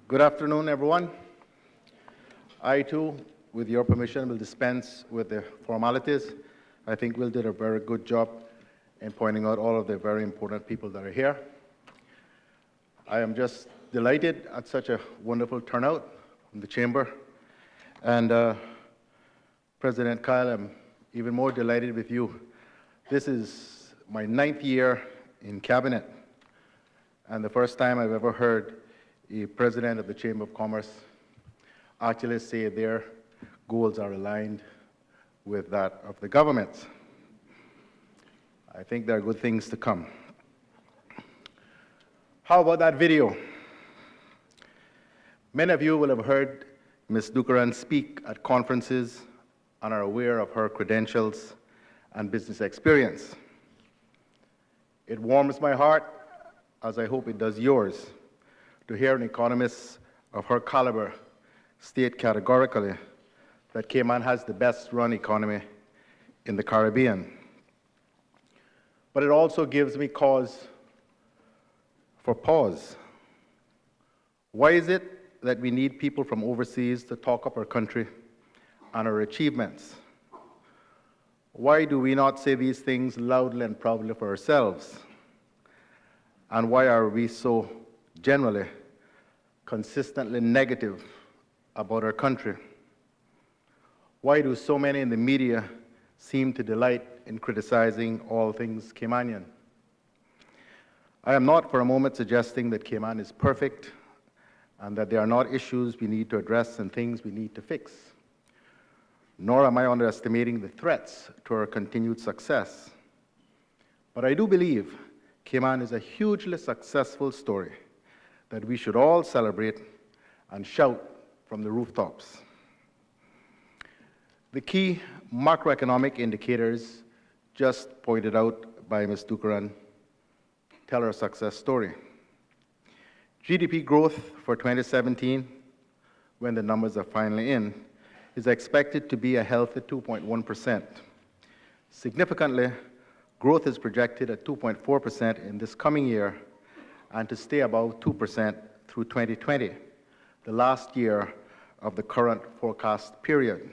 Good afternoon, everyone. I, too, with your permission, will dispense with the formalities. I think Will did a very good job in pointing out all of the very important people that are here. I am just delighted at such a wonderful turnout in the chamber. And President Kyle, I'm even more delighted with you. This is my 9th year in cabinet, and the first time I've ever heard a president of the Chamber of Commerce actually say their goals are aligned with that of the government. I think there are good things to come. How about that video? Many of you will have heard Ms. Dukaran speak at conferences and are aware of her credentials and business experience. It warms my heart, as I hope it does yours, to hear an economist of her caliber state categorically that Cayman has the best-run economy in the Caribbean. But it also gives me cause for pause. Why is it that we need people from overseas to talk up our country and our achievements? Why do we not say these things loudly and proudly for ourselves? And why are we so generally, consistently negative about our country? Why do so many in the media seem to delight in criticizing all things Caymanian? I am not for a moment suggesting that Cayman is perfect and that there are not issues we need to address and things we need to fix. Nor am I underestimating the threats to our continued success. But I do believe Cayman is a hugely successful story that we should all celebrate and shout from the rooftops. The key macroeconomic indicators just pointed out by Ms. Dukaran tell our success story. GDP growth for 2017, when the numbers are finally in, is expected to be a healthy 2.1%. Significantly, growth is projected at 2.4% in this coming year and to stay above 2% through 2020, the last year of the current forecast period.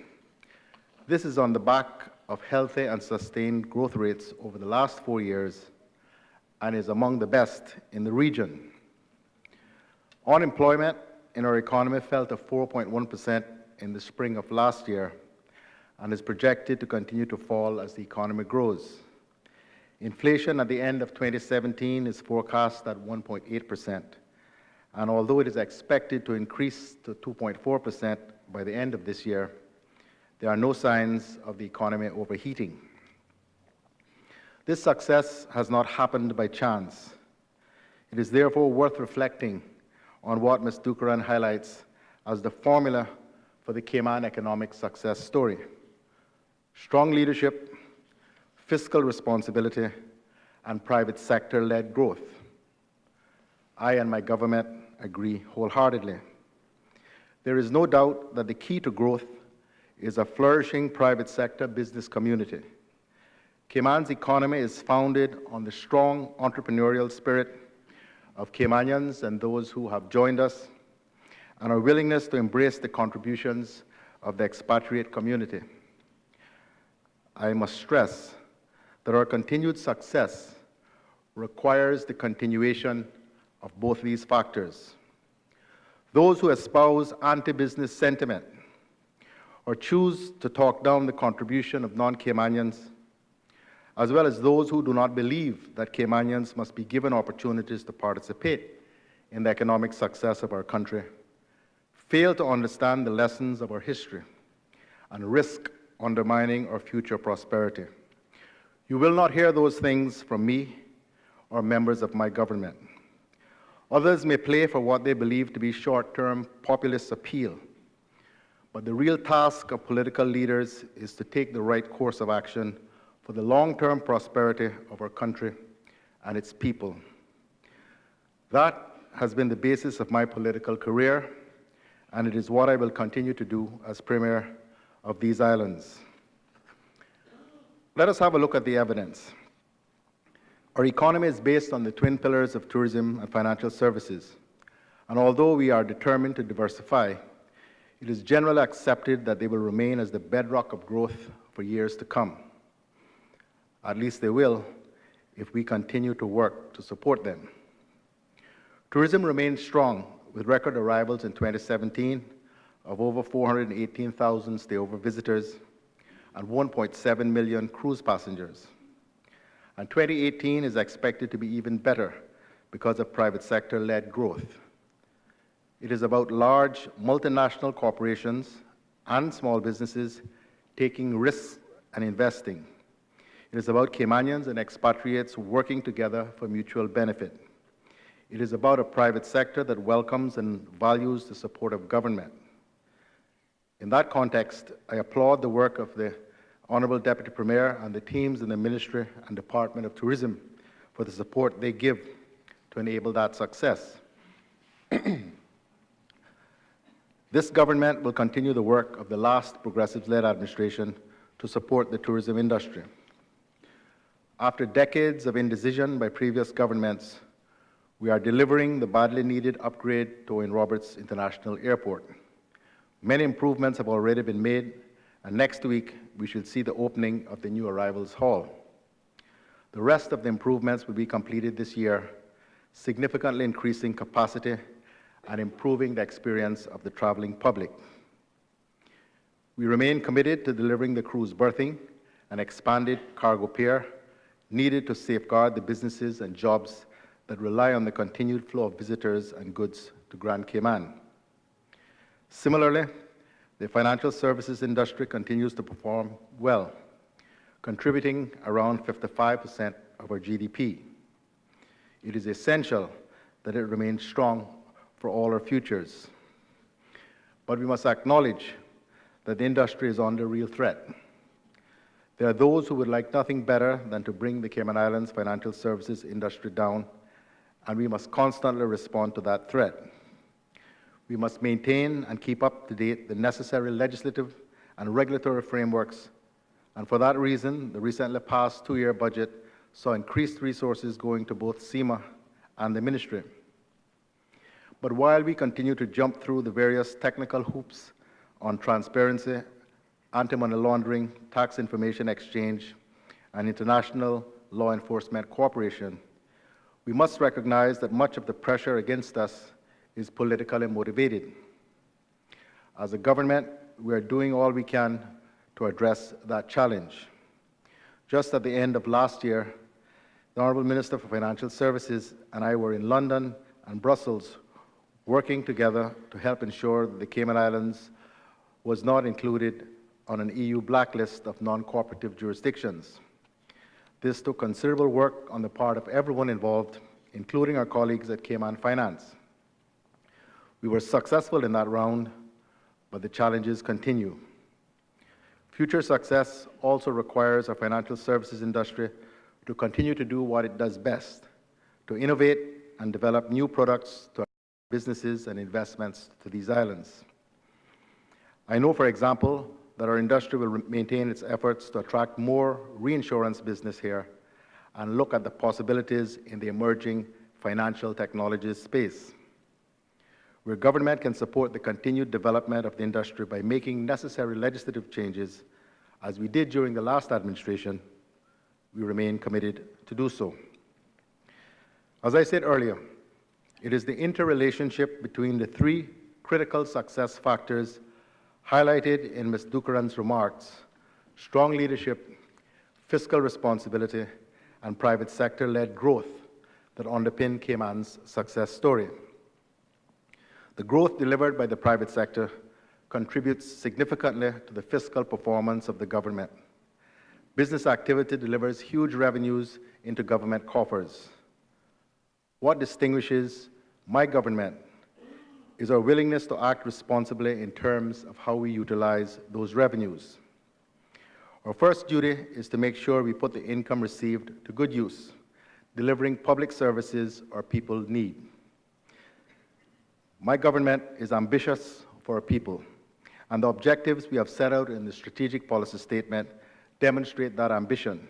This is on the back of healthy and sustained growth rates over the last 4 years and is among the best in the region. Unemployment in our economy fell to 4.1% in the spring of last year and is projected to continue to fall as the economy grows. Inflation at the end of 2017 is forecast at 1.8%, and although it is expected to increase to 2.4% by the end of this year, there are no signs of the economy overheating. This success has not happened by chance. It is therefore worth reflecting on what Ms. Dukaran highlights as the formula for the Cayman economic success story: strong leadership, fiscal responsibility, and private sector-led growth. I and my government agree wholeheartedly. There is no doubt that the key to growth is a flourishing private sector business community. Cayman's economy is founded on the strong entrepreneurial spirit of Caymanians and those who have joined us, and our willingness to embrace the contributions of the expatriate community. I must stress that our continued success requires the continuation of both these factors. Those who espouse anti-business sentiment or choose to talk down the contribution of non-Caymanians, as well as those who do not believe that Caymanians must be given opportunities to participate in the economic success of our country, fail to understand the lessons of our history and risk undermining our future prosperity. You will not hear those things from me or members of my government. Others may play for what they believe to be short-term populist appeal, but the real task of political leaders is to take the right course of action for the long-term prosperity of our country and its people. That has been the basis of my political career, and it is what I will continue to do as Premier of these islands. Let us have a look at the evidence. Our economy is based on the twin pillars of tourism and financial services, And although we are determined to diversify, it is generally accepted that they will remain as the bedrock of growth for years to come. At least they will if we continue to work to support them. Tourism remains strong with record arrivals in 2017 of over 418,000 stayover visitors and 1.7 million cruise passengers. And 2018 is expected to be even better because of private sector-led growth. It is about large multinational corporations and small businesses taking risks and investing. It is about Caymanians and expatriates working together for mutual benefit. It is about a private sector that welcomes and values the support of government. In that context, I applaud the work of the Honorable Deputy Premier and the teams in the Ministry and Department of Tourism for the support they give to enable that success. This government will continue the work of the last Progressives-led administration to support the tourism industry. After decades of indecision by previous governments, we are delivering the badly needed upgrade to Owen Roberts International Airport. Many improvements have already been made, and next week we should see the opening of the new arrivals hall. The rest of the improvements will be completed this year, significantly increasing capacity and improving the experience of the traveling public. We remain committed to delivering the cruise berthing and expanded cargo pier needed to safeguard the businesses and jobs that rely on the continued flow of visitors and goods to Grand Cayman. Similarly, the financial services industry continues to perform well, contributing around 55% of our GDP. It is essential that it remains strong for all our futures. But we must acknowledge that the industry is under real threat. There are those who would like nothing better than to bring the Cayman Islands financial services industry down, and we must constantly respond to that threat. We must maintain and keep up to date the necessary legislative and regulatory frameworks, and for that reason, the recently passed two-year budget saw increased resources going to both CIMA and the Ministry. But while we continue to jump through the various technical hoops on transparency, anti-money laundering, tax information exchange, and international law enforcement cooperation, we must recognize that much of the pressure against us is politically motivated. As a government, we are doing all we can to address that challenge. Just at the end of last year, the Honourable Minister for Financial Services and I were in London and Brussels working together to help ensure that the Cayman Islands was not included on an EU blacklist of non-cooperative jurisdictions. This took considerable work on the part of everyone involved, including our colleagues at Cayman Finance. We were successful in that round, but the challenges continue. Future success also requires our financial services industry to continue to do what it does best, to innovate and develop new products to businesses and investments to these islands. I know, for example, that our industry will maintain its efforts to attract more reinsurance business here and look at the possibilities in the emerging financial technologies space. Where government can support the continued development of the industry by making necessary legislative changes, as we did during the last administration, we remain committed to do so. As I said earlier, it is the interrelationship between the three critical success factors highlighted in Ms. Dukaran's remarks: strong leadership, fiscal responsibility, and private sector-led growth that underpin Cayman's success story. The growth delivered by the private sector contributes significantly to the fiscal performance of the government. Business activity delivers huge revenues into government coffers. What distinguishes my government is our willingness to act responsibly in terms of how we utilize those revenues. Our first duty is to make sure we put the income received to good use, delivering public services our people need. My government is ambitious for our people, and the objectives we have set out in the strategic policy statement demonstrate that ambition.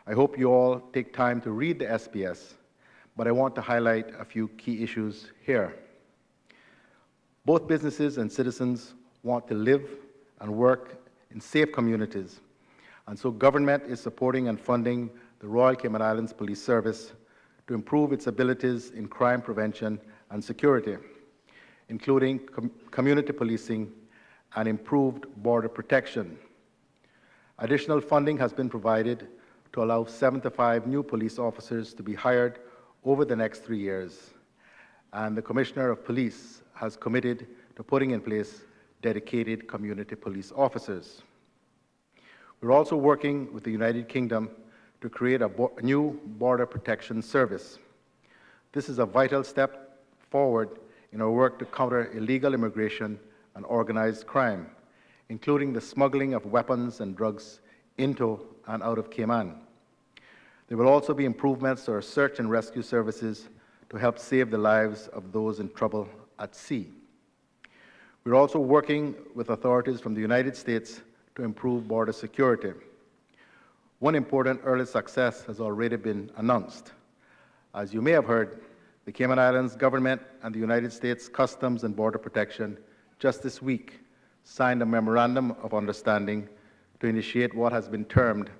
I hope you all take time to read the SPS, but I want to highlight a few key issues here. Both businesses and citizens want to live and work in safe communities, and so government is supporting and funding the Royal Cayman Islands Police Service to improve its abilities in crime prevention and security, including community policing and improved border protection. Additional funding has been provided to allow 75 new police officers to be hired over the next 3 years, and the Commissioner of Police has committed to putting in place dedicated community police officers. We're also working with the United Kingdom to create a new border protection service. This is a vital step forward in our work to counter illegal immigration and organized crime, including the smuggling of weapons and drugs into and out of Cayman. There will also be improvements to our search and rescue services to help save the lives of those in trouble at sea. We're also working with authorities from the United States to improve border security. One important early success has already been announced. As you may have heard, the Cayman Islands government and the United States Customs and Border Protection just this week signed a memorandum of understanding to initiate what has been termed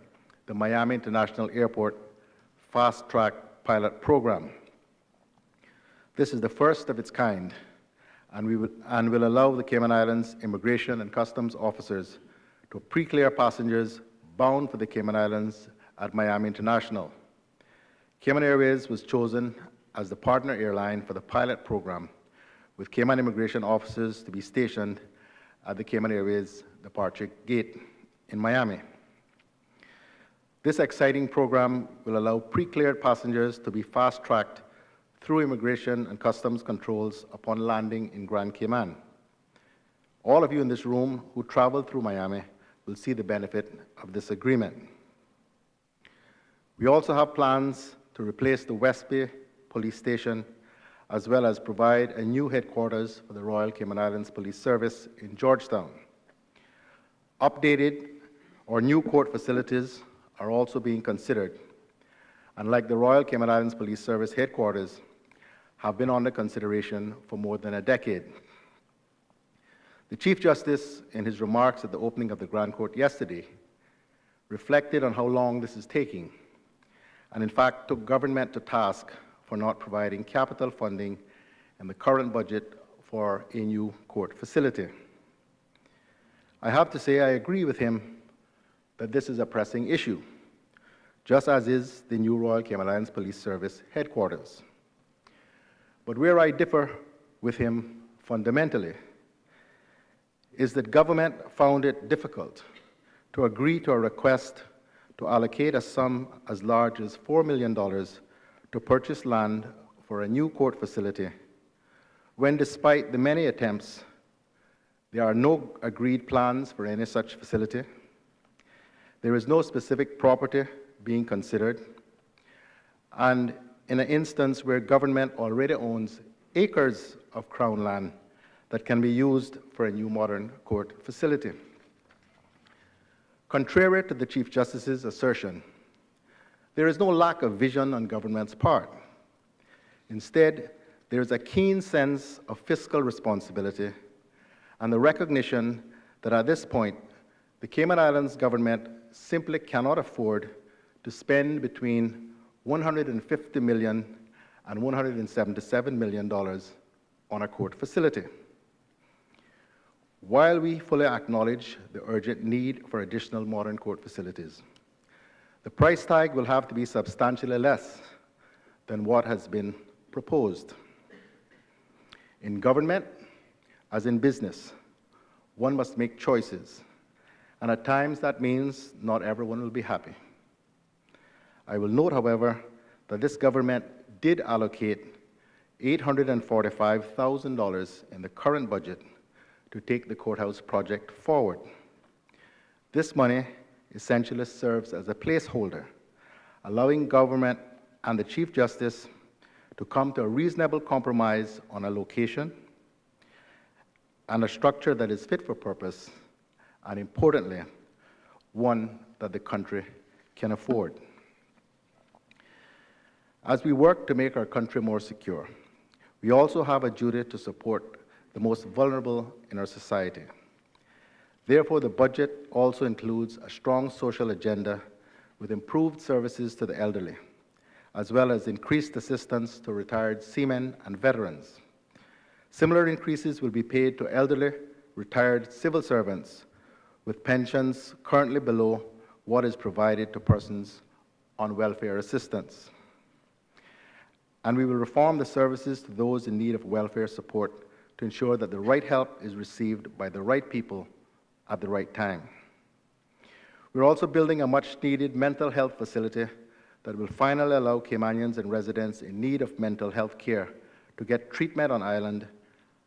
the Miami International Airport Fast Track Pilot Program. This is the first of its kind, and will allow the Cayman Islands immigration and customs officers to pre-clear passengers bound for the Cayman Islands at Miami International. Cayman Airways was chosen as the partner airline for the pilot program, with Cayman immigration officers to be stationed at the Cayman Airways departure gate in Miami. This exciting program will allow pre-cleared passengers to be fast-tracked through immigration and customs controls upon landing in Grand Cayman. All of you in this room who travel through Miami will see the benefit of this agreement. We also have plans to replace the West Bay Police Station, as well as provide a new headquarters for the Royal Cayman Islands Police Service in Georgetown. Updated or new court facilities are also being considered, and like the Royal Cayman Islands Police Service headquarters, have been under consideration for more than a decade. The Chief Justice, in his remarks at the opening of the Grand Court yesterday, reflected on how long this is taking, and in fact took government to task for not providing capital funding in the current budget for a new court facility. I have to say I agree with him that this is a pressing issue, just as is the new Royal Cayman Islands Police Service headquarters. But where I differ with him fundamentally is that government found it difficult to agree to a request to allocate a sum as large as $4 million to purchase land for a new court facility, when despite the many attempts, there are no agreed plans for any such facility. There is no specific property being considered, and in an instance where government already owns acres of Crown land that can be used for a new modern court facility. Contrary to the Chief Justice's assertion, there is no lack of vision on government's part. Instead, there is a keen sense of fiscal responsibility and the recognition that at this point, the Cayman Islands government simply cannot afford to spend between $150 million and $177 million on a court facility. While we fully acknowledge the urgent need for additional modern court facilities, the price tag will have to be substantially less than what has been proposed. In government, as in business, one must make choices, and at times that means not everyone will be happy. I will note, however, that this government did allocate $845,000 in the current budget to take the courthouse project forward. This money essentially serves as a placeholder, allowing government and the Chief Justice to come to a reasonable compromise on a location and a structure that is fit for purpose, and importantly, one that the country can afford. As we work to make our country more secure, we also have a duty to support the most vulnerable in our society. Therefore, the budget also includes a strong social agenda with improved services to the elderly, as well as increased assistance to retired seamen and veterans. Similar increases will be paid to elderly retired civil servants with pensions currently below what is provided to persons on welfare assistance. And we will reform the services to those in need of welfare support to ensure that the right help is received by the right people at the right time. We're also building a much-needed mental health facility that will finally allow Caymanians and residents in need of mental health care to get treatment on island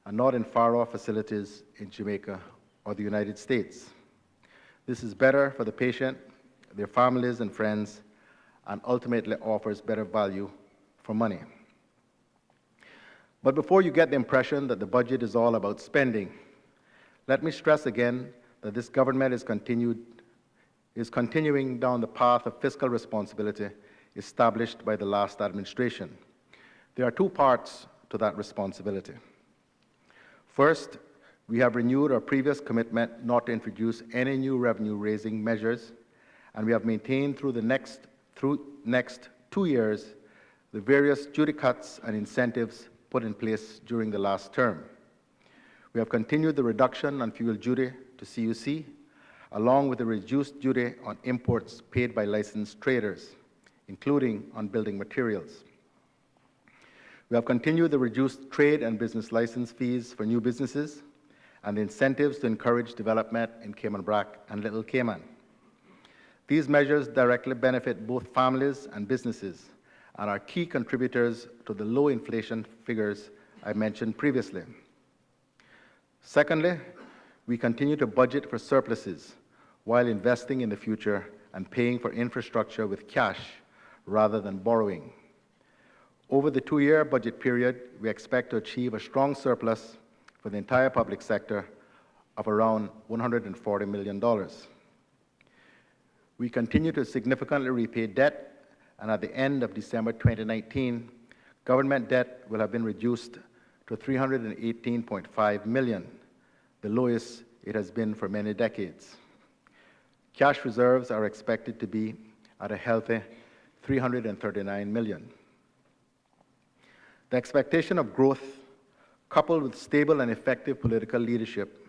and not in far-off facilities in Jamaica or the United States. This is better for the patient, their families and friends, and ultimately offers better value for money. But before you get the impression that the budget is all about spending, let me stress again that this government is continuing down the path of fiscal responsibility established by the last administration. There are two parts to that responsibility. First, we have renewed our previous commitment not to introduce any new revenue-raising measures, and we have maintained through the next 2 years the various duty cuts and incentives put in place during the last term. We have continued the reduction on fuel duty to CUC, along with the reduced duty on imports paid by licensed traders, including on building materials. We have continued the reduced trade and business license fees for new businesses and the incentives to encourage development in Cayman Brac and Little Cayman. These measures directly benefit both families and businesses and are key contributors to the low inflation figures I mentioned previously. Secondly, we continue to budget for surpluses while investing in the future and paying for infrastructure with cash rather than borrowing. Over the 2-year budget period, we expect to achieve a strong surplus for the entire public sector of around $140 million. We continue to significantly repay debt, and at the end of December 2019, government debt will have been reduced to $318.5 million, the lowest it has been for many decades. Cash reserves are expected to be at a healthy $339 million. The expectation of growth, coupled with stable and effective political leadership,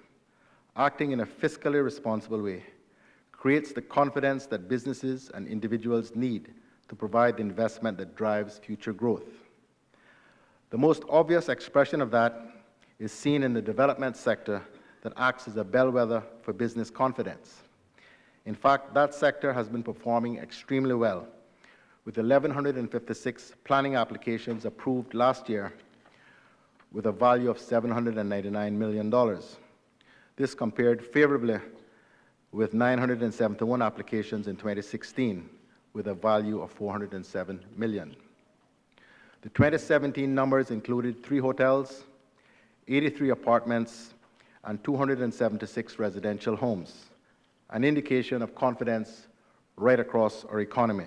acting in a fiscally responsible way, creates the confidence that businesses and individuals need to provide the investment that drives future growth. The most obvious expression of that is seen in the development sector that acts as a bellwether for business confidence. In fact, that sector has been performing extremely well, with 1,156 planning applications approved last year with a value of $799 million. This compared favorably with 971 applications in 2016 with a value of $407 million. The 2017 numbers included 3 hotels, 83 apartments, and 276 residential homes, an indication of confidence right across our economy.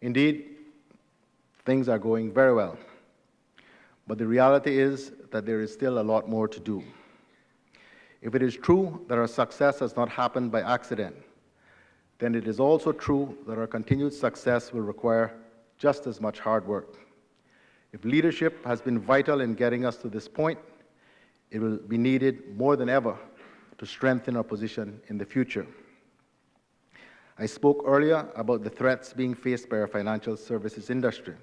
Indeed, things are going very well, but the reality is that there is still a lot more to do. If it is true that our success has not happened by accident, then it is also true that our continued success will require just as much hard work. If leadership has been vital in getting us to this point, it will be needed more than ever to strengthen our position in the future. I spoke earlier about the threats being faced by our financial services industry.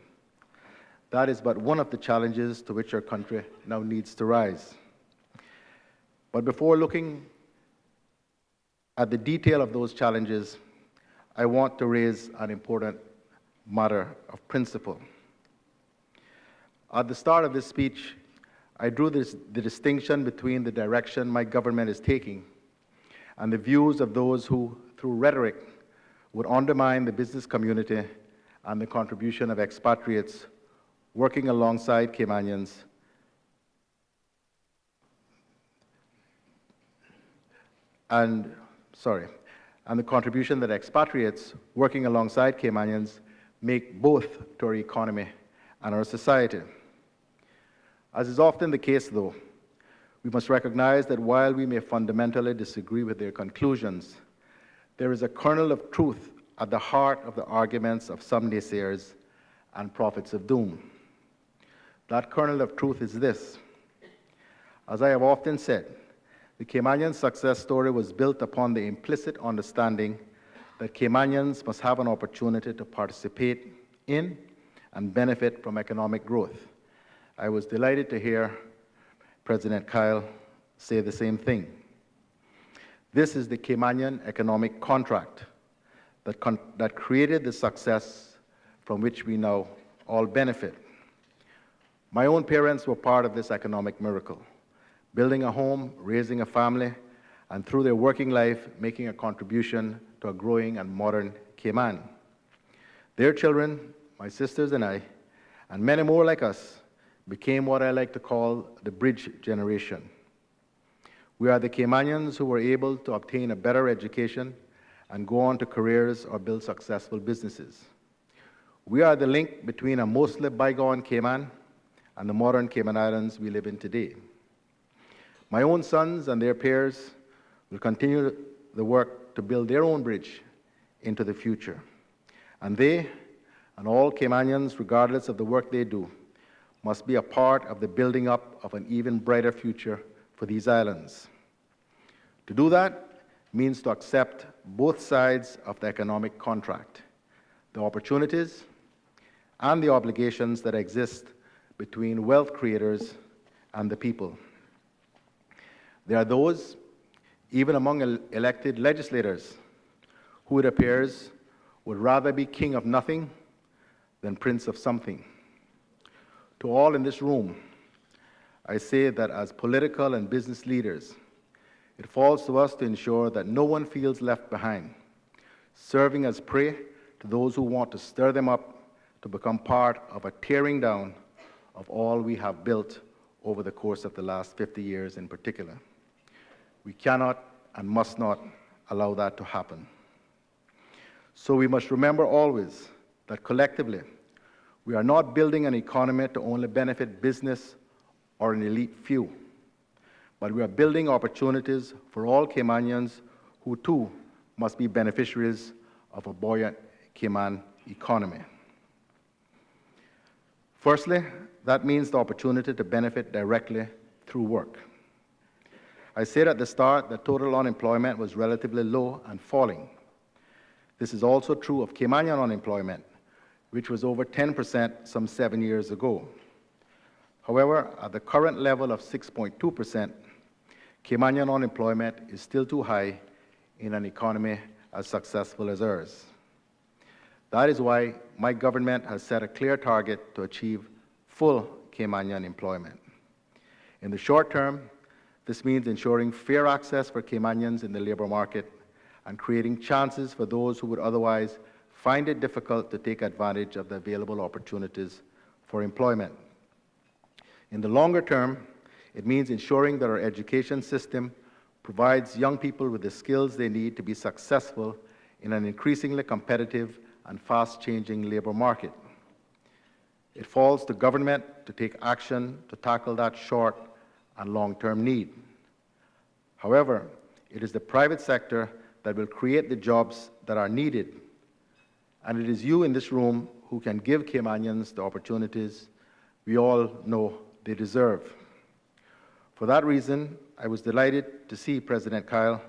That is but one of the challenges to which our country now needs to rise. But before looking at the detail of those challenges, I want to raise an important matter of principle. At the start of this speech, I drew the distinction between the direction my government is taking and the views of those who, through rhetoric, would undermine the business community and the contribution of expatriates working alongside Caymanians and the contribution that expatriates working alongside Caymanians make both to our economy and our society. As is often the case, though, we must recognize that while we may fundamentally disagree with their conclusions, there is a kernel of truth at the heart of the arguments of some naysayers and prophets of doom. That kernel of truth is this. As I have often said, the Caymanian success story was built upon the implicit understanding that Caymanians must have an opportunity to participate in and benefit from economic growth. I was delighted to hear President Kyle say the same thing. This is the Caymanian economic contract that created the success from which we now all benefit. My own parents were part of this economic miracle, building a home, raising a family, and through their working life, making a contribution to a growing and modern Cayman. Their children, my sisters and I, and many more like us, became what I like to call the bridge generation. We are the Caymanians who were able to obtain a better education and go on to careers or build successful businesses. We are the link between a mostly bygone Cayman and the modern Cayman Islands we live in today. My own sons and their peers will continue the work to build their own bridge into the future. And they, and all Caymanians, regardless of the work they do, must be a part of the building up of an even brighter future for these islands. To do that means to accept both sides of the economic contract, the opportunities and the obligations that exist between wealth creators and the people. There are those, even among elected legislators, who it appears would rather be king of nothing than prince of something. To all in this room, I say that as political and business leaders, it falls to us to ensure that no one feels left behind, serving as prey to those who want to stir them up to become part of a tearing down of all we have built over the course of the last 50 years in particular. We cannot and must not allow that to happen. So we must remember always that collectively, we are not building an economy to only benefit business or an elite few, but we are building opportunities for all Caymanians who too must be beneficiaries of a buoyant Cayman economy. Firstly, that means the opportunity to benefit directly through work. I said at the start that total unemployment was relatively low and falling. This is also true of Caymanian unemployment, which was over 10% some 7 years ago. However, at the current level of 6.2%, Caymanian unemployment is still too high in an economy as successful as ours. That is why my government has set a clear target to achieve full Caymanian employment. In the short term, this means ensuring fair access for Caymanians in the labor market and creating chances for those who would otherwise find it difficult to take advantage of the available opportunities for employment. In the longer term, it means ensuring that our education system provides young people with the skills they need to be successful in an increasingly competitive and fast-changing labor market. It falls to government to take action to tackle that short and long-term need. However, it is the private sector that will create the jobs that are needed, and it is you in this room who can give Caymanians the opportunities we all know they deserve. For that reason, I was delighted to see, President Kyle,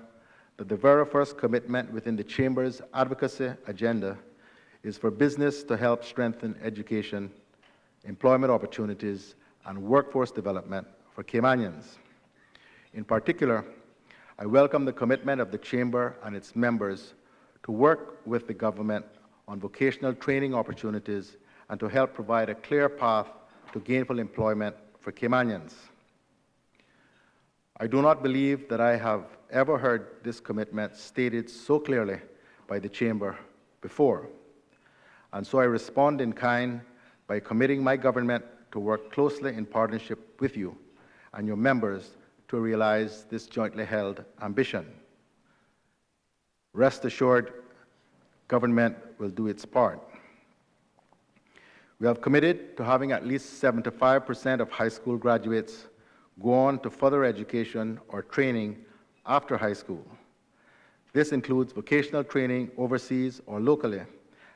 that the very first commitment within the Chamber's advocacy agenda is for business to help strengthen education, employment opportunities, and workforce development for Caymanians. In particular, I welcome the commitment of the Chamber and its members to work with the government on vocational training opportunities and to help provide a clear path to gainful employment for Caymanians. I do not believe that I have ever heard this commitment stated so clearly by the Chamber before. And so I respond in kind by committing my government to work closely in partnership with you and your members to realize this jointly held ambition. Rest assured, government will do its part. We have committed to having at least 75% of high school graduates go on to further education or training after high school. This includes vocational training overseas or locally,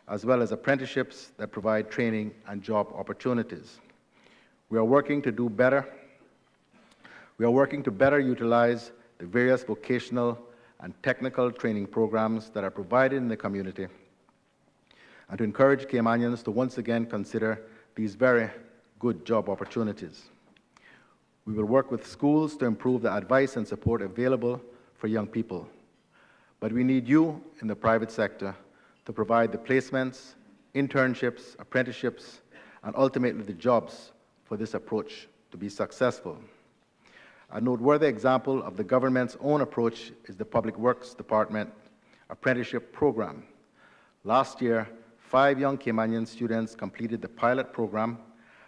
as well as apprenticeships that provide training and job opportunities. We are working to better utilize the various vocational and technical training programs that are provided in the community, and to encourage Caymanians to once again consider these very good job opportunities. We will work with schools to improve the advice and support available for young people. But we need you in the private sector to provide the placements, internships, apprenticeships, and ultimately the jobs for this approach to be successful. A noteworthy example of the government's own approach is the Public Works Department Apprenticeship Program. Last year, 5 young Caymanian students completed the pilot program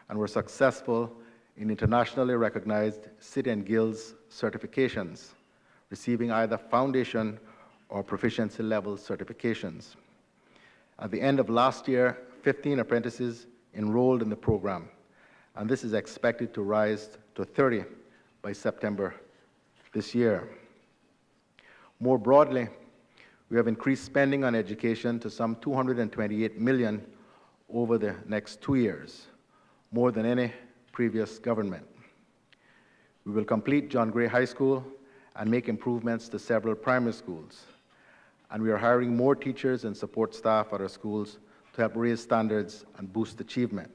and were successful in internationally recognized City and Guilds certifications, receiving either foundation or proficiency level certifications. At the end of last year, 15 apprentices enrolled in the program, and this is expected to rise to 30 by September this year. More broadly, we have increased spending on education to some $228 million over the next 2 years, more than any previous government. We will complete John Gray High School and make improvements to several primary schools. And we are hiring more teachers and support staff at our schools to help raise standards and boost achievement.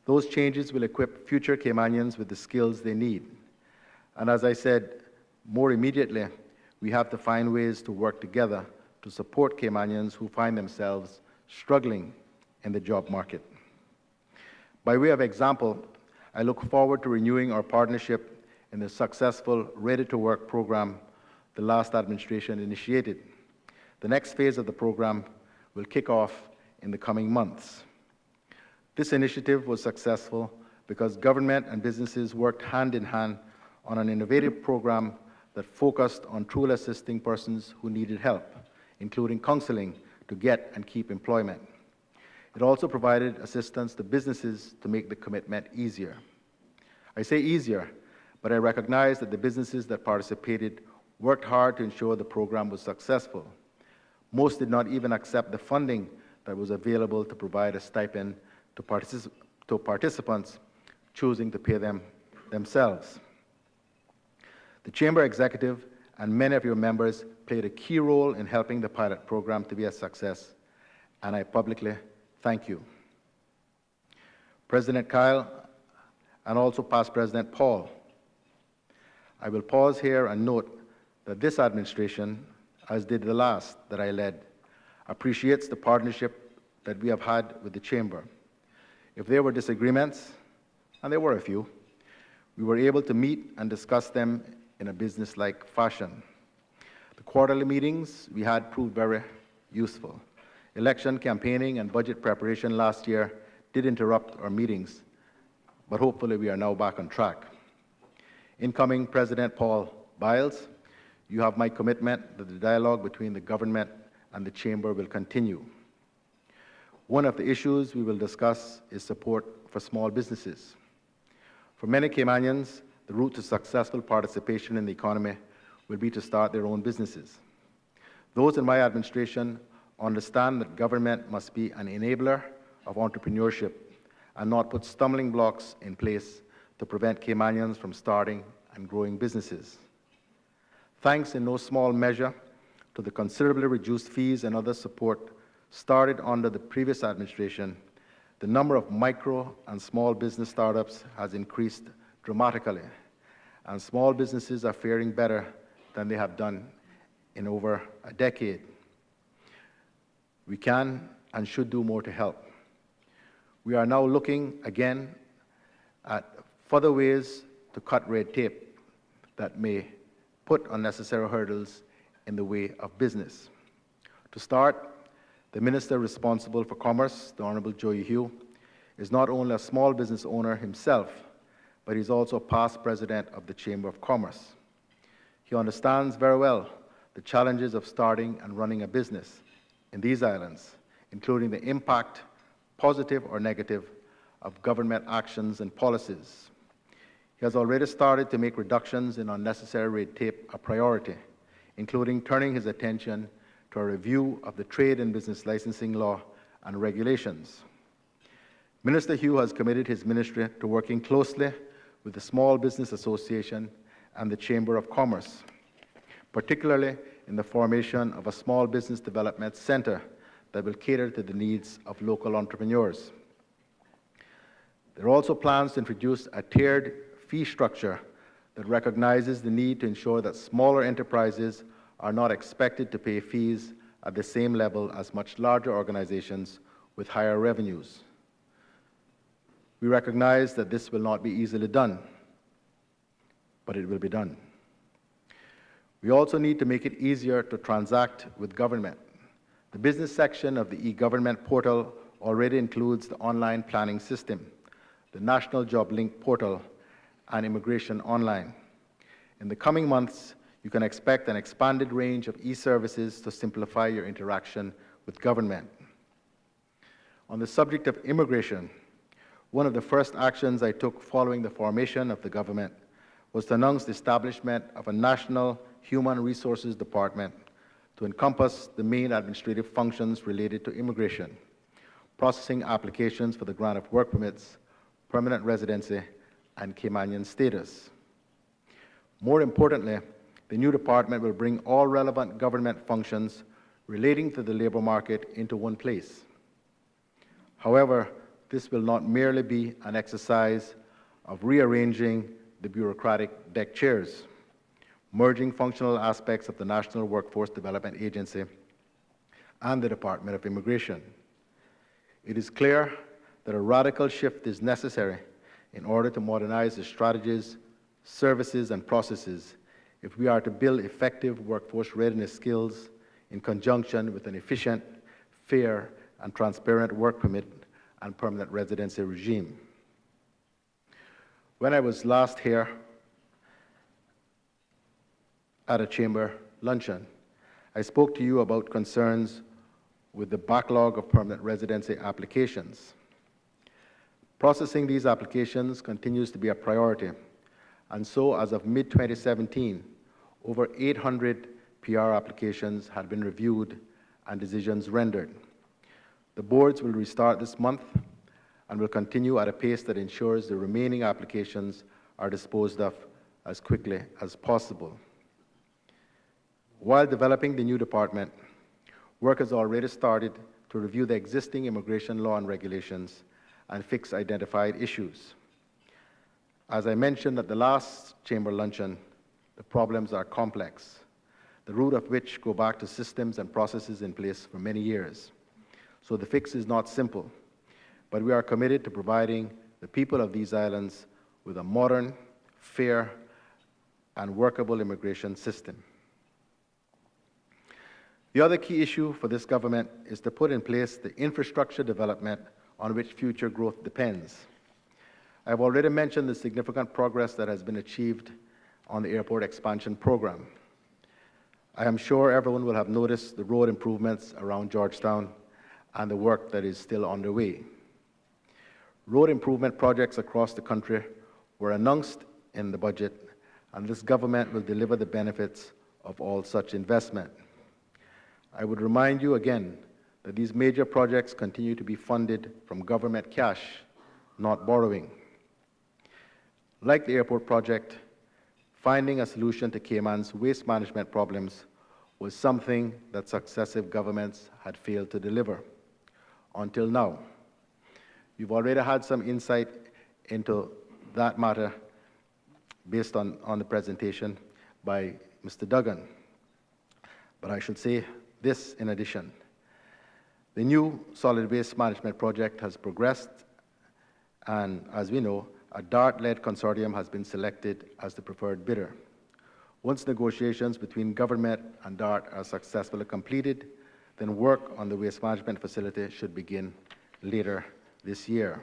Those changes will equip future Caymanians with the skills they need. And as I said, more immediately, we have to find ways to work together to support Caymanians who find themselves struggling in the job market. By way of example, I look forward to renewing our partnership in the successful Ready to Work program the last administration initiated. The next phase of the program will kick off in the coming months. This initiative was successful because government and businesses worked hand in hand on an innovative program that focused on truly assisting persons who needed help, including counseling to get and keep employment. It also provided assistance to businesses to make the commitment easier. I say easier, but I recognize that the businesses that participated worked hard to ensure the program was successful. Most did not even accept the funding that was available to provide a stipend to participants choosing to pay them themselves. The Chamber Executive and many of your members played a key role in helping the pilot program to be a success, and I publicly thank you. President Kyle and also past President Paul, I will pause here and note that this administration, as did the last that I led, appreciates the partnership that we have had with the Chamber. If there were disagreements, and there were a few, we were able to meet and discuss them in a business-like fashion. The quarterly meetings we had proved very useful. Election campaigning and budget preparation last year did interrupt our meetings, but hopefully we are now back on track. Incoming President Paul Biles, you have my commitment that the dialogue between the government and the Chamber will continue. One of the issues we will discuss is support for small businesses. For many Caymanians, the route to successful participation in the economy will be to start their own businesses. Those in my administration understand that government must be an enabler of entrepreneurship and not put stumbling blocks in place to prevent Caymanians from starting and growing businesses. Thanks in no small measure to the considerably reduced fees and other support started under the previous administration, the number of micro and small business startups has increased dramatically, and small businesses are faring better than they have done in over a decade. We can and should do more to help. We are now looking again at further ways to cut red tape that may put unnecessary hurdles in the way of business. To start, the Minister responsible for Commerce, the Honorable Joey Hugh, is not only a small business owner himself, but he's also a past president of the Chamber of Commerce. He understands very well the challenges of starting and running a business in these islands, including the impact positive or negative, of government actions and policies. He has already started to make reductions in unnecessary red tape a priority, including turning his attention to a review of the trade and business licensing law and regulations. Minister Hugh has committed his ministry to working closely with the Small Business Association and the Chamber of Commerce, particularly in the formation of a small business development center that will cater to the needs of local entrepreneurs. There are also plans to introduce a tiered fee structure that recognizes the need to ensure that smaller enterprises are not expected to pay fees at the same level as much larger organizations with higher revenues. We recognize that this will not be easily done, but it will be done. We also need to make it easier to transact with government. The business section of the e-government portal already includes the online planning system, the National Job Link portal, and Immigration Online. In the coming months, you can expect an expanded range of e-services to simplify your interaction with government. On the subject of immigration, one of the first actions I took following the formation of the government was to announce the establishment of a National Human Resources Department to encompass the main administrative functions related to immigration, processing applications for the grant of work permits, permanent residency, and Caymanian status. More importantly, the new department will bring all relevant government functions relating to the labor market into one place. However, this will not merely be an exercise of rearranging the bureaucratic deck chairs, merging functional aspects of the National Workforce Development Agency and the Department of Immigration. It is clear that a radical shift is necessary in order to modernize the strategies, services, and processes if we are to build effective workforce readiness skills in conjunction with an efficient, fair, and transparent work permit and permanent residency regime. When I was last here at a chamber luncheon, I spoke to you about concerns with the backlog of permanent residency applications. Processing these applications continues to be a priority, and so as of mid-2017, over 800 PR applications had been reviewed and decisions rendered. The boards will restart this month and will continue at a pace that ensures the remaining applications are disposed of as quickly as possible. While developing the new department, work has already started to review the existing immigration law and regulations and fix identified issues. As I mentioned at the last chamber luncheon, the problems are complex, the root of which go back to systems and processes in place for many years. So the fix is not simple, but we are committed to providing the people of these islands with a modern, fair, and workable immigration system. The other key issue for this government is to put in place the infrastructure development on which future growth depends. I have already mentioned the significant progress that has been achieved on the airport expansion program. I am sure everyone will have noticed the road improvements around Georgetown and the work that is still underway. Road improvement projects across the country were announced in the budget, and this government will deliver the benefits of all such investment. I would remind you again that these major projects continue to be funded from government cash, not borrowing. Like the airport project, finding a solution to Cayman's waste management problems was something that successive governments had failed to deliver until now. You've already had some insight into that matter based on the presentation by Mr. Duggan. But I should say this in addition. The new solid waste management project has progressed, and as we know, a DART-led consortium has been selected as the preferred bidder. Once negotiations between government and DART are successfully completed, then work on the waste management facility should begin later this year.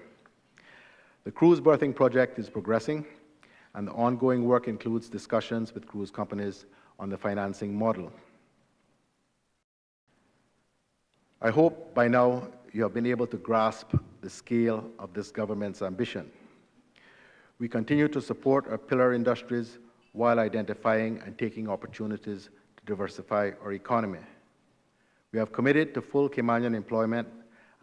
The cruise berthing project is progressing, and the ongoing work includes discussions with cruise companies on the financing model. I hope by now you have been able to grasp the scale of this government's ambition. We continue to support our pillar industries while identifying and taking opportunities to diversify our economy. We have committed to full Caymanian employment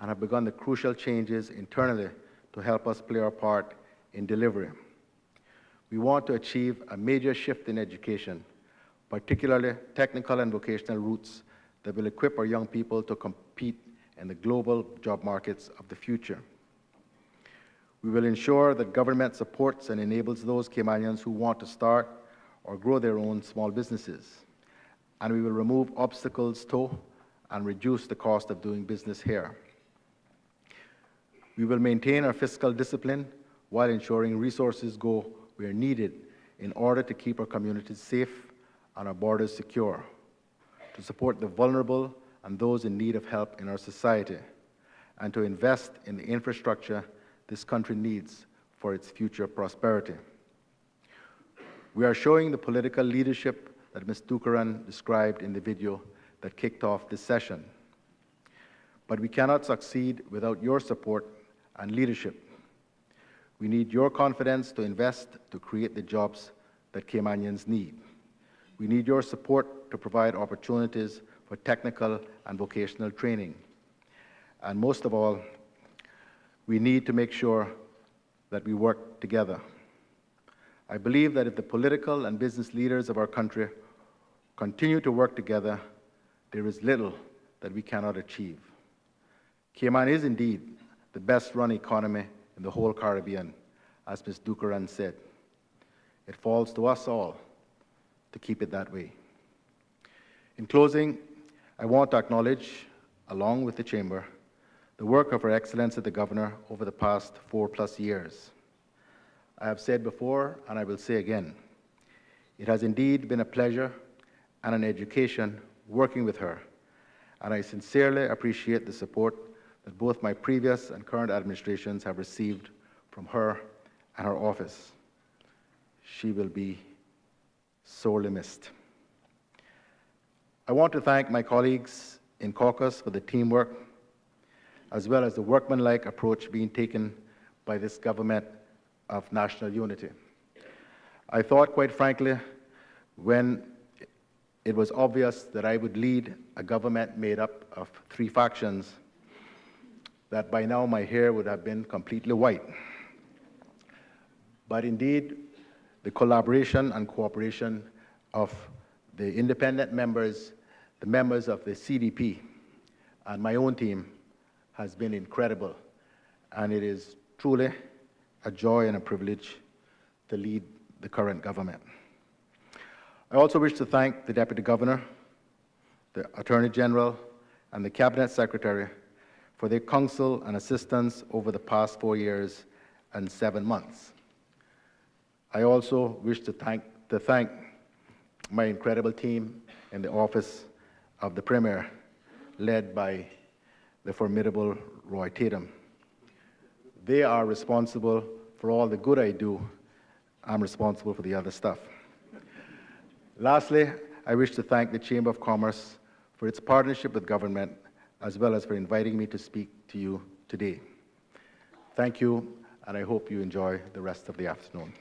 and have begun the crucial changes internally to help us play our part in delivery. We want to achieve a major shift in education, particularly technical and vocational routes that will equip our young people to compete in the global job markets of the future. We will ensure that government supports and enables those Caymanians who want to start or grow their own small businesses, and we will remove obstacles to and reduce the cost of doing business here. We will maintain our fiscal discipline while ensuring resources go where needed in order to keep our communities safe and our borders secure, to support the vulnerable and those in need of help in our society, and to invest in the infrastructure this country needs for its future prosperity. We are showing the political leadership that Ms. Dukaran described in the video that kicked off this session. But we cannot succeed without your support and leadership. We need your confidence to invest to create the jobs that Caymanians need. We need your support to provide opportunities for technical and vocational training. And most of all, we need to make sure that we work together. I believe that if the political and business leaders of our country continue to work together, there is little that we cannot achieve. Cayman is indeed the best-run economy in the whole Caribbean, as Ms. Dukaran said. It falls to us all to keep it that way. In closing, I want to acknowledge, along with the Chamber, the work of Her Excellency the Governor over the past 4+ years. I have said before, and I will say again, it has indeed been a pleasure and an education working with her, and I sincerely appreciate the support that both my previous and current administrations have received from her and her office. She will be sorely missed. I want to thank my colleagues in caucus for the teamwork, as well as the workmanlike approach being taken by this government of national unity. I thought, quite frankly, when it was obvious that I would lead a government made up of 3 factions, that by now my hair would have been completely white. But indeed, the collaboration and cooperation of the independent members, the members of the CDP, and my own team has been incredible. And it is truly a joy and a privilege to lead the current government. I also wish to thank the Deputy Governor, the Attorney General, and the Cabinet Secretary for their counsel and assistance over the past 4 years and 7 months. I also wish to thank my incredible team in the Office of the Premier, led by the formidable Roy Tatum. They are responsible for all the good I do. I'm responsible for the other stuff. Lastly, I wish to thank the Chamber of Commerce for its partnership with government, as well as for inviting me to speak to you today. Thank you, and I hope you enjoy the rest of the afternoon.